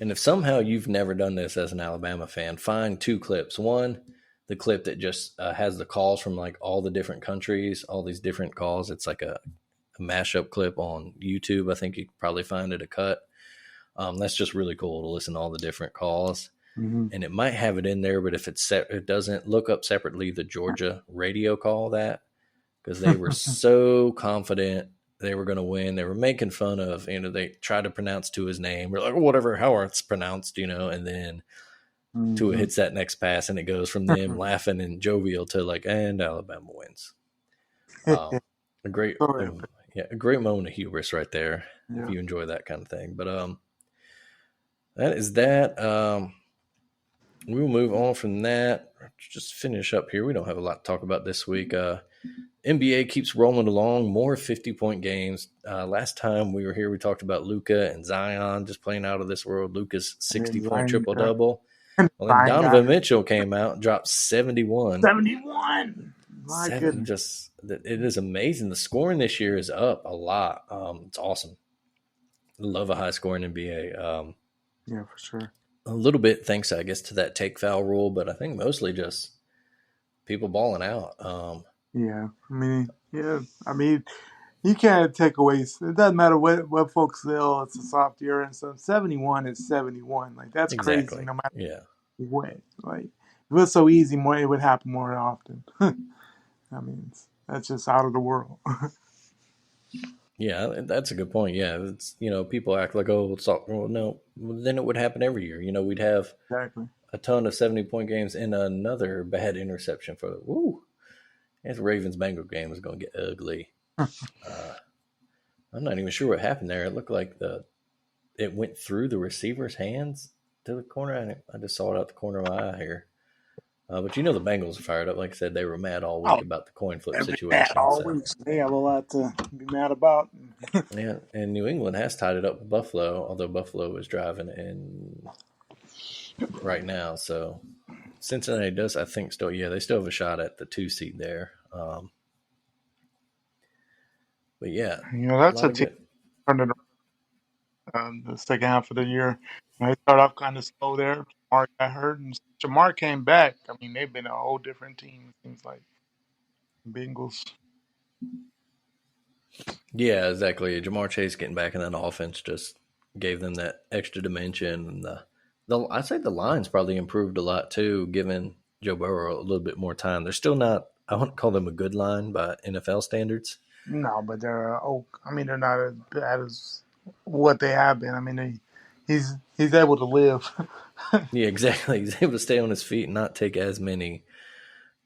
And if somehow you've never done this as an Alabama fan, find 2 clips. One, the clip that just has the calls from like all the different countries, all these different calls. It's like a mashup clip on YouTube. I think you could probably find it a cut. That's just really cool to listen to all the different calls. Mm-hmm. And it might have it in there, but if it doesn't, look up separately the Georgia radio call that, because they were so confident they were going to win. They were making fun of, they tried to pronounce Tua's name. We're like, whatever, how it's pronounced, and then Tua hits that next pass and it goes from them laughing and jovial to like, and Alabama wins. A great, So epic. a great moment of hubris right there. Yeah. If you enjoy that kind of thing. But that is that. We will move on from that. Just finish up here. We don't have a lot to talk about this week. NBA keeps rolling along. More 50-point games. Last time we were here, we talked about Luka and Zion just playing out of this world. Luka's 60-point triple-double. Well, then Donovan Mitchell came out and dropped 71. 71. My goodness. Just it is amazing. The scoring this year is up a lot. It's awesome. Love a high-scoring NBA. Yeah, for sure. A little bit thanks, I guess, to that take foul rule, but I think mostly just people balling out. Yeah, I mean, you can't take away. It doesn't matter what folks say. Oh, it's a soft year and stuff. 71 is 71. Like that's Exactly. crazy. No matter what. Like if it was so easy, it would happen more often. I mean, that's just out of the world. Yeah, that's a good point. Yeah, it's people act like, oh, it's all, well, no, then it would happen every year. We'd have Exactly. a ton of 70-point games and another bad interception for the woo. This Ravens Bengal game is going to get ugly. I'm not even sure what happened there. It looked like it went through the receiver's hands to the corner. I just saw it out the corner of my eye here. But the Bengals are fired up. Like I said, they were mad all week about the coin flip situation. They have a lot to be mad about. Yeah, and New England has tied it up with Buffalo, although Buffalo is driving in right now. So Cincinnati does, I think, they still have a shot at the 2 seed there. But yeah, that's a team turning around the second half of the year. They start off kind of slow there. Jamar got hurt, and Jamar came back. I mean, they've been a whole different team. It seems like Bengals. Yeah, exactly. Jamar Chase getting back in that offense just gave them that extra dimension. And I'd say the line's probably improved a lot too, giving Joe Burrow a little bit more time. They're still not, I wouldn't call them a good line by NFL standards. No, but they're I mean, they're not as bad as what they have been. I mean, he's able to live. Yeah, exactly. He's able to stay on his feet and not take as many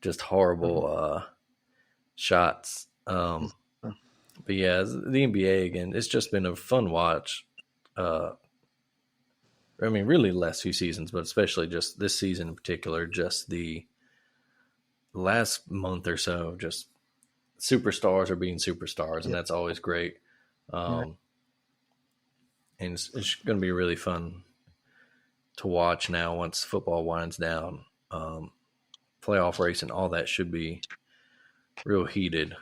just horrible shots. But yeah, the NBA again, it's just been a fun watch. I mean, really the last few seasons, but especially just this season in particular, just the last month or so, just superstars are being superstars, and that's always great. And it's going to be really fun to watch now once football winds down. Playoff race and all that should be real heated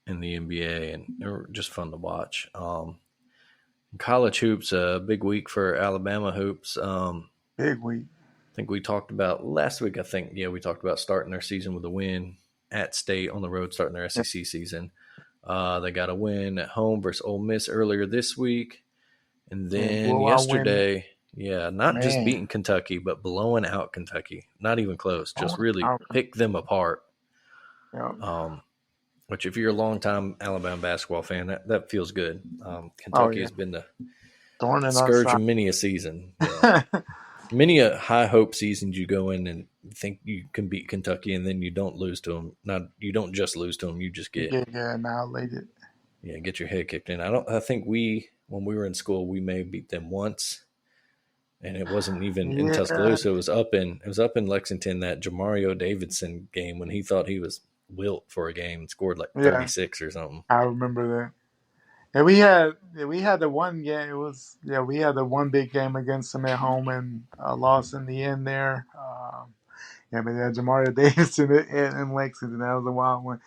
in the NBA, and they're just fun to watch. College hoops, a big week for Alabama hoops. Big week. I think we talked about last week. We talked about starting their season with a win at State on the road, starting their SEC season. They got a win at home versus Ole Miss earlier this week, and then yesterday, not just beating Kentucky, but blowing out Kentucky. Not even close. Just really picked them apart. Yeah. Which, if you're a longtime Alabama basketball fan, that feels good. Kentucky has been the scourge of many a season. Many a high hope seasons you go in and think you can beat Kentucky, and then you don't lose to them. You don't just lose to them; you just get annihilated. Yeah, get your head kicked in. I think when we were in school, we may have beat them once, and it wasn't even in Tuscaloosa. It was up in Lexington, that Jamario Davidson game when he thought he was wilt for a game and scored like 36 or something. I remember that. And we had the one game. We had the one big game against them at home and lost in the end there. But Jamario Davidson in Lexington, that was a wild one.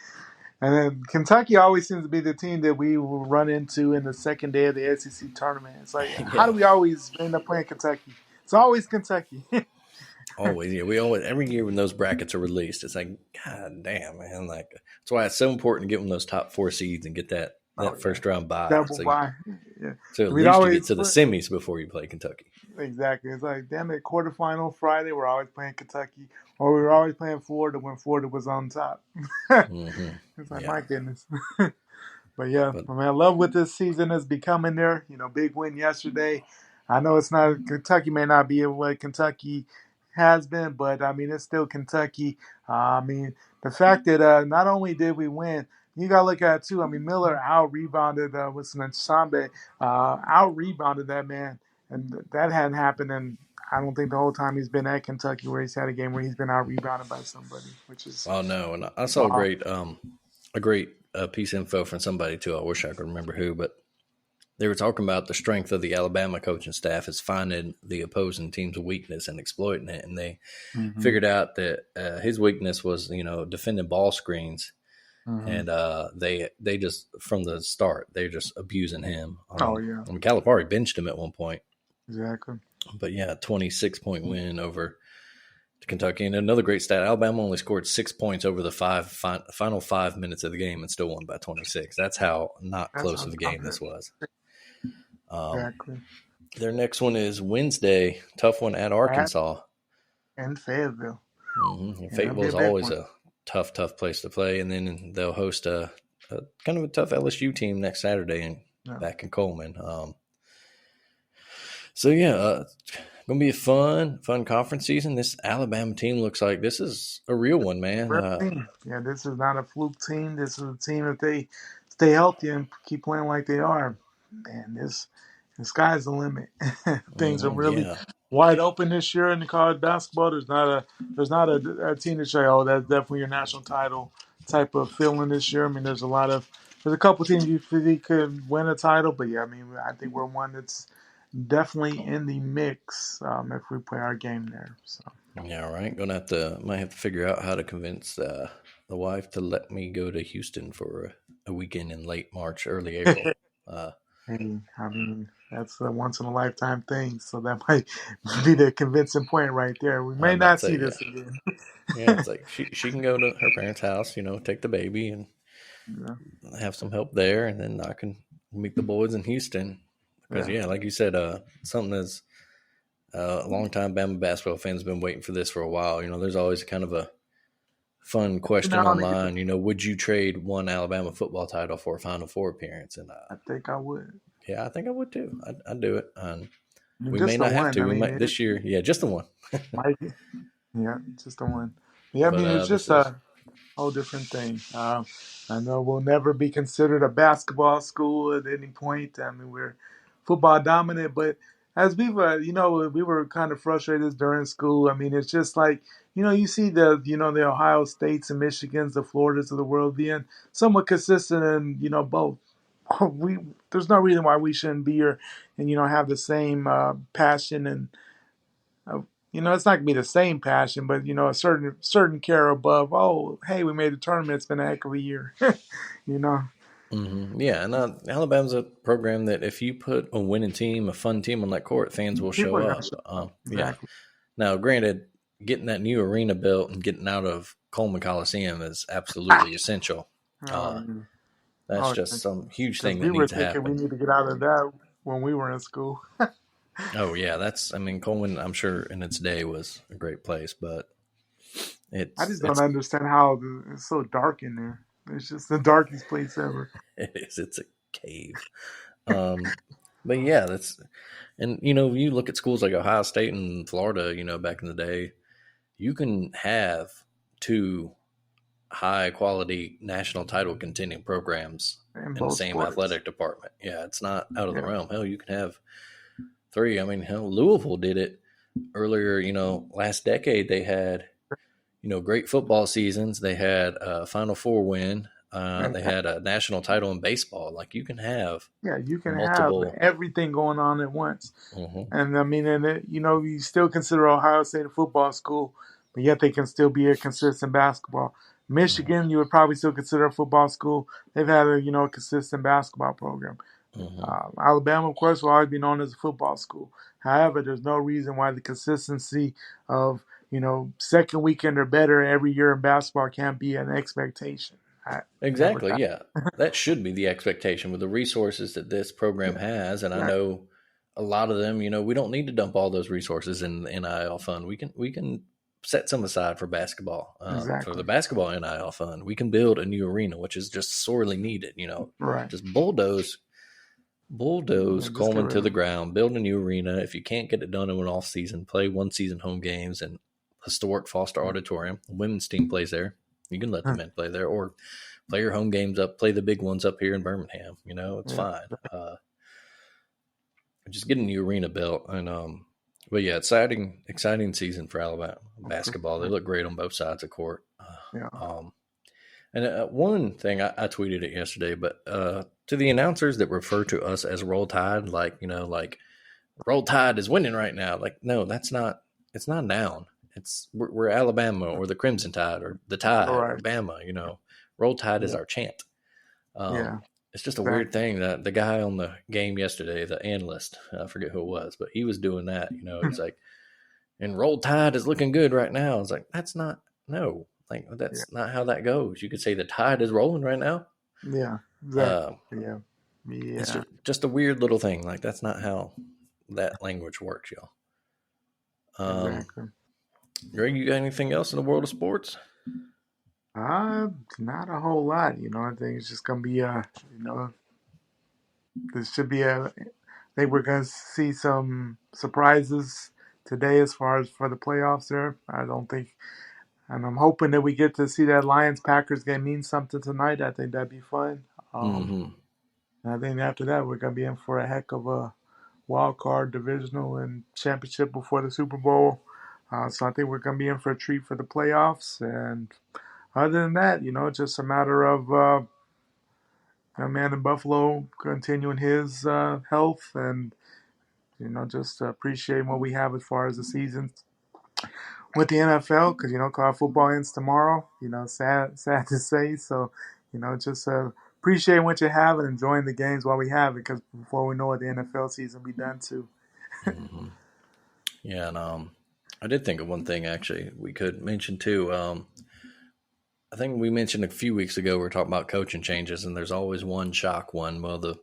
And then Kentucky always seems to be the team that we will run into in the second day of the SEC tournament. It's like, how do we always end up playing Kentucky? It's always Kentucky. Always, yeah. We always, every year when those brackets are released, it's like, God damn, man. Like, that's why it's so important to get one of those top 4 seeds and get that first round bye. Double bye. Yeah. So at least you get to the semis before you play Kentucky. Exactly. It's like, damn it, quarterfinal Friday, we're always playing Kentucky. Or we were always playing Florida when Florida was on top. It's like, my goodness. But I love what this season is becoming there. Big win yesterday. I know it's not, Kentucky may not be what Kentucky has been, but I mean, it's still Kentucky. The fact that not only did we win, you got to look at it too. I mean, Miller out-rebounded with Sambe, out-rebounded that man. And that hadn't happened in, I don't think, the whole time he's been at Kentucky, where he's had a game where he's been out-rebounded by somebody, which is... Oh, no. And I saw a great piece of info from somebody, too. I wish I could remember who, but they were talking about the strength of the Alabama coaching staff is finding the opposing team's weakness and exploiting it. And they figured out that his weakness was, defending ball screens. And they just, from the start, they're just abusing him. And Calipari benched him at one point. Exactly. But 26-point win over Kentucky. And another great stat, Alabama only scored 6 points over the final 5 minutes of the game and still won by 26. That's how not close of a game this was. Exactly. Their next one is Wednesday. Tough one at Arkansas. And Fayetteville. Fayetteville is always a tough place to play. And then they'll host a kind of a tough LSU team next Saturday back in Coleman. Going to be a fun conference season. This Alabama team looks like this is a real one, man. This is not a fluke team. This is a team, if they stay healthy and keep playing like they are, man, the sky's the limit. Things are really wide open this year in the college basketball. There's not a team to say, oh, that's definitely your national title type of feeling this year. I mean, there's a couple teams you think could win a title, but I think we're one that's definitely in the mix if we play our game there. So. Yeah, right. Might have to figure out how to convince the wife to let me go to Houston for a weekend in late March, early April. Hey, I mean, that's a once in a lifetime thing, so that might be the convincing point right there. We I may was about to not say, see yeah. this again. Yeah, it's like she can go to her parents' house, take the baby and Yeah, have some help there, and then I can meet the boys in Houston. Because yeah. yeah, like you said, something as a long time Bama basketball fans have been waiting for this for a while. There's always kind of a fun Every question now and again, online. Would you trade one Alabama football title for a Final Four appearance? And I think I would. yeah, I think I would too. I'd do it. I mean, We may just the not have one. to. I We mean, might it this year. Yeah, just the one. might. Yeah, just the one. Yeah, I But mean, it's this just is a whole different thing. I know we'll never be considered a basketball school at any point. I mean, we're football dominant, but as we were, we were kind of frustrated during school. I mean, it's just like, you see the Ohio States and Michigans, the Floridas of the world being somewhat consistent and, both. We There's no reason why we shouldn't be here and, have the same passion and it's not gonna be the same passion, but a certain care above. Oh, hey, we made the tournament. It's been a heck of a year. you know, yeah, and Alabama's a program that if you put a winning team, a fun team on that court, fans will People show are gonna up. show up. Yeah. Exactly. Now, granted, getting that new arena built and getting out of Coleman Coliseum is absolutely essential. Uh, Oh, that's oh, just some huge because thing we that were needs to thinking we happen. need to get out of that when we were in school. Oh yeah, Coleman, I'm sure in its day was a great place, but I it's just don't it's understand how it's so dark in there. It's just the darkest place ever. it's a cave. Um, but yeah, and you look at schools like Ohio State and Florida, back in the day, you can have two high quality national title contending programs In in the both same sports. athletic department. Yeah, it's not out of the Yeah. realm. Hell, you can have three. I mean, hell, Louisville did it earlier, last decade. They had, great football seasons. They had a Final Four win. And They had a national title in baseball. Like you can have yeah, you can have multiple. everything going on at once. Mhm. And I mean, you still consider Ohio State a football school, but yet they can still be a consistent basketball. Mhm. Michigan, you would probably still consider a football school. They've had a consistent basketball program. Mhm. Alabama, of course, will always be known as a football school. However, there's no reason why the consistency of second weekend or better every year in basketball can't be an expectation. I never Exactly. got. Yeah. That should be the expectation with the resources that this program Yeah, has. And I exactly. know a lot of them, we don't need to dump all those resources in the NIL fund. We can set some aside for basketball, for the Exactly. basketball NIL fund. We can build a new arena, which is just sorely needed, Right. just bulldoze Yeah, just get Coleman rid to of the it. ground, build a new arena. If you can't get it done in an off season, play one season home games and historic Foster Auditorium. The women's team plays there. You can let the men play there, or play your home games up, play the big ones up here in Birmingham. It's Yeah. fine. Just getting the arena built, and but yeah, exciting season for Alabama basketball. They look great on both sides of court. Yeah. And one thing I tweeted it yesterday, but to the announcers that refer to us as Roll Tide, like Roll Tide is winning right now. Like, no, that's not. It's not a noun. We're Alabama or the Crimson Tide or the All Tide or right. Bama. Roll Tide is Yeah. our chant. Um, Yeah. it's just a weird Exactly. thing that the guy on the game yesterday, the analyst, I forget who it was, but he was doing that. He's like, and Roll Tide is looking good right now. I was like, that's not, no, like, Yeah. that's not how that goes. You could say the tide is rolling right now. Yeah. Exactly. Uh, Yeah. it's Yeah. just a weird little thing. Like, that's not how that language works, y'all. Exactly. Greg, you got anything else in the world of sports? Not a whole lot. I think it's just gonna be this should be a. I think we're gonna see some surprises today as far as for the playoffs. There, I don't think, and I'm hoping that we get to see that Lions Packers game mean something tonight. I think that'd be fun. Mm-hmm. And I think after that we're gonna be in for a heck of a wild card, divisional, and championship before the Super Bowl. So I think we're gonna be in for a treat for the playoffs. And other than that, it's just a matter of a man in Buffalo continuing his health and just appreciating what we have as far as the season with the NFL because college football ends tomorrow. Sad to say. So just appreciate what you have and enjoying the games while we have it, because before we know it, the NFL season will be done too. Mm-hmm. Yeah, and I did think of one thing actually we could mention too. I think we mentioned a few weeks ago we were talking about coaching changes, and there's always one shock one. Well, the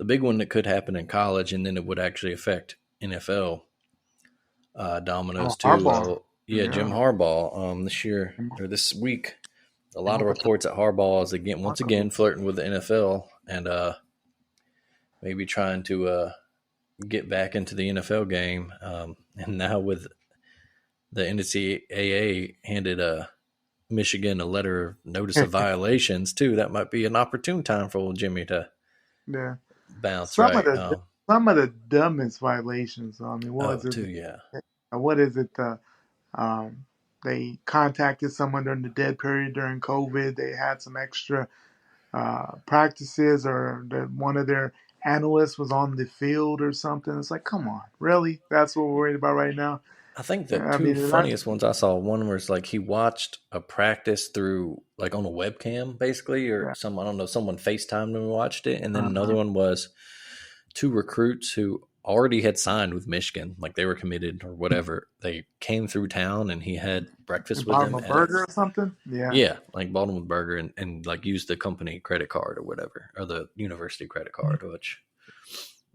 big one that could happen in college, and then it would actually affect NFL Oh, dominoes too. Harbaugh. Yeah, Jim Yeah. Harbaugh this year or this week, a lot of reports that Harbaugh is once again flirting with the NFL and maybe trying to get back into the NFL game. And now with the NCAA handed Michigan a letter of notice of violations too, that might be an opportune time for old Jimmy to Yeah. bounce Some of right. the some of the dumbest violations. I mean, what was it? Too, yeah. What is it? Um, they contacted someone during the dead period during COVID. They had some extra practices, or that one of their analysts was on the field or something. It's like, come on, really? That's what we're worried about right now? I think the I two mean, funniest ones I saw, one was like he watched a practice through like on a webcam basically, or yeah. I don't know, someone FaceTimed him and watched it. And then Uh-huh. another one was two recruits who already had signed with Michigan, like they were committed or whatever. They came through town and he had breakfast with them. A burger or something? Yeah. Yeah, like bought him a burger and like used the company credit card or whatever, or the university credit card, which,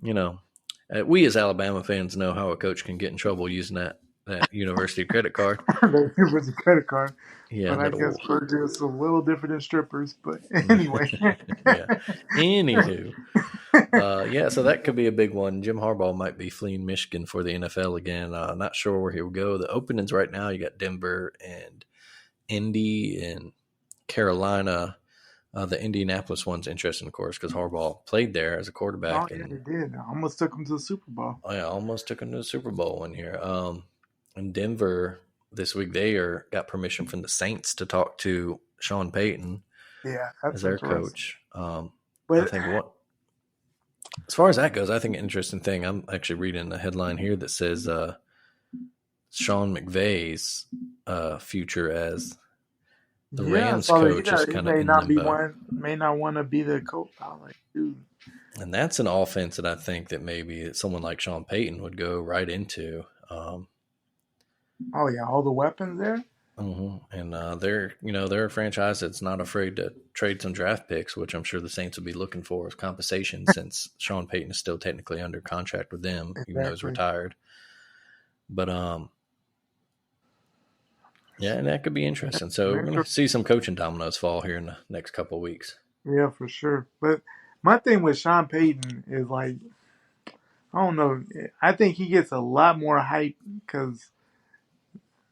we as Alabama fans know how a coach can get in trouble using that university credit card. It was a credit card. Yeah, But I guess burger is a little different than strippers. But anyway. Yeah. Anywho. So that could be a big one. Jim Harbaugh might be fleeing Michigan for the NFL again. Not sure where he'll go. The openings right now, you got Denver and Indy and Carolina. The Indianapolis one's interesting, of course, because Harbaugh played there as a quarterback. Oh, yeah, he did. I almost took him to the Super Bowl. I almost took him to the Super Bowl one year. In Denver this week, they got permission from the Saints to talk to Sean Payton as their coach. But I think as far as that goes, I think an interesting thing, I'm actually reading a headline here that says Sean McVay's future as the Rams coach is kind of in limbo. May not want to be the coach. I'm like, dude. And that's an offense that I think that maybe someone like Sean Payton would go right into. Oh yeah, all the weapons there. Mm-hmm. And they're a franchise that's not afraid to trade some draft picks, which I'm sure the Saints will be looking for as compensation since Sean Payton is still technically under contract with them, even though he's retired. But yeah, and that could be interesting. So we're going to see some coaching dominoes fall here in the next couple of weeks. Yeah, for sure. But my thing with Sean Payton is like, I don't know. I think he gets a lot more hype because,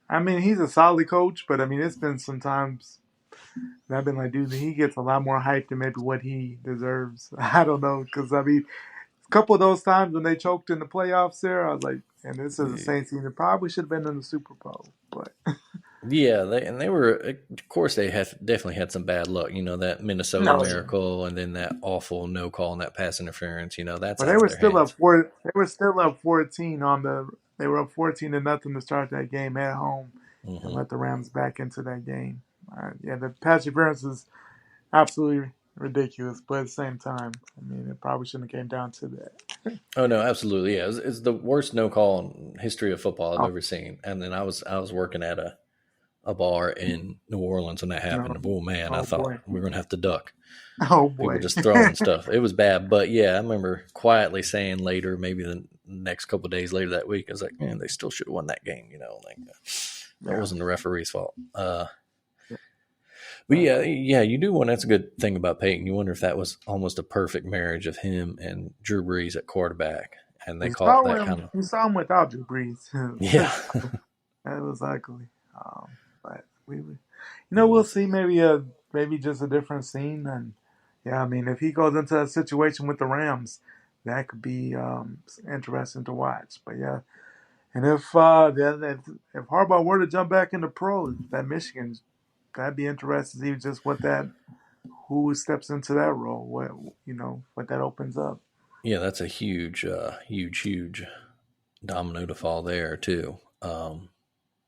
I mean, he's a solid coach, but I mean, it's been some times that I've been like, dude, he gets a lot more hype than maybe what he deserves. I don't know, because I mean, a couple of those times when they choked in the playoffs there, I was like, and this is the Saints team that probably should have been in the Super Bowl, but. Yeah, they were. Of course, they definitely had some bad luck. That Minnesota miracle, and then that awful no call and that pass interference. That's. But they were still up 4. They were still up 14 on the. They were up 14-0 to start that game at home, and let the Rams back into that game. The pass interference is absolutely ridiculous, but at the same time, I mean, it probably shouldn't have came down to that. Oh no, absolutely, yeah. It's the worst no call in history of football I've ever seen. And then I was working at a bar in New Orleans when that happened. Oh man, I thought we were gonna have to duck. Oh boy, people just throwing stuff. It was bad, but yeah, I remember quietly saying later, maybe the next couple of days later that week, I was like, man, they still should have won that game. That wasn't the referee's fault. But yeah, you do wonder. That's a good thing about Peyton. You wonder if that was almost a perfect marriage of him and Drew Brees at quarterback, and they caught that kind of. You saw him without Drew Brees. Yeah, that was ugly. But we'll see. Maybe just a different scene. And yeah, I mean, if he goes into a situation with the Rams, that could be interesting to watch. But yeah, and if Harbaugh were to jump back into pro, that Michigan, that'd be interesting to see just who steps into that role. What that opens up. Yeah, that's a huge domino to fall there too.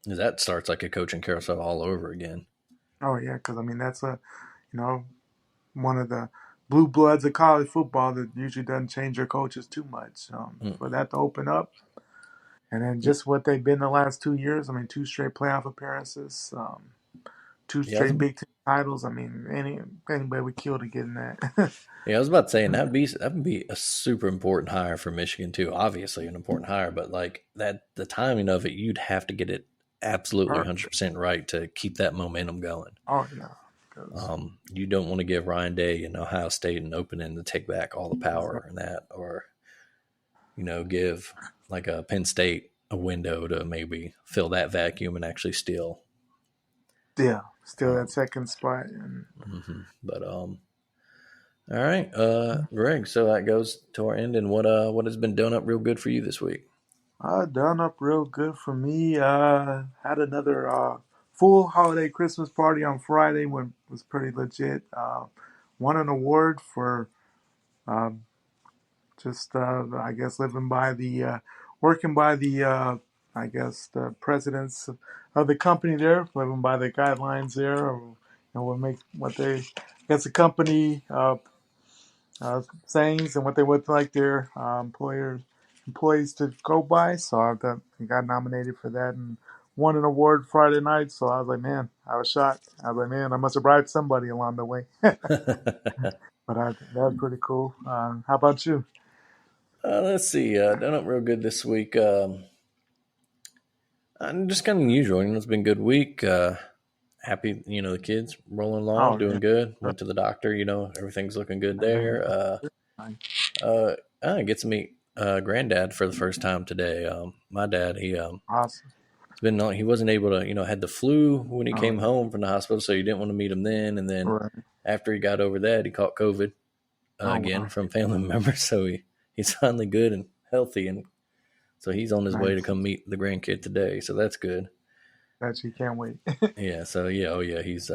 That starts like a coaching carousel all over again. Oh yeah, because I mean that's one of the blue bloods of college football that usually doesn't change their coaches too much. For that to open up, and then just what they've been the last 2 years. I mean, 2 straight playoff appearances, two Yeah, straight Big Ten titles. I mean, anybody would kill to get in that. I was about to say, and that would be a super important hire for Michigan too. Obviously, an important hire, but like that, the timing of it, you'd have to get it absolutely 100% right to keep that momentum going. Oh yeah. You don't want to give Ryan Day and Ohio State an opening to take back all the power in that, or give like a Penn State a window to maybe fill that vacuum and actually steal. Yeah, still that second spot. But all right, Greg. So that goes to our end. And what has been done up real good for you this week? Done up real good for me. Had another full holiday Christmas party on Friday, when was pretty legit. Won an award for just I guess working by the I guess the presidents of the company there, living by the guidelines there, or what they I guess the company sayings and what they would like their employees to go by. So I got nominated for that and won an award Friday night. So I was like, man, I was shocked. I was like, man, I must have bribed somebody along the way. But that was pretty cool. How about you? Let's see. Done up real good this week. Just kind of unusual. It's been a good week. Happy, the kids rolling along, doing good. Went to the doctor. Everything's looking good there. I get to meet granddad for the first time today. My dad, Awesome. he wasn't able to, had the flu when he came home from the hospital, so you didn't want to meet him then. And then after he got over that, he caught COVID again from family members. So he's finally good and healthy, and so he's on his way to come meet the grandkid today. So that's good. Actually, can't wait. Yeah. So he's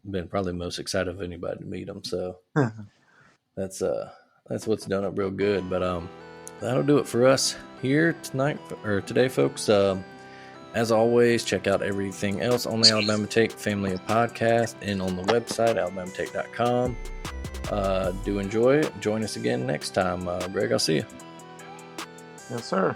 been probably most excited of anybody to meet him. So that's what's done up real good. But that'll do it for us here today, folks. As always, check out everything else on the Alabama Take family of podcasts and on the website, alabamatake.com. Do enjoy it. Join us again next time. Greg, I'll see you. Yes, sir.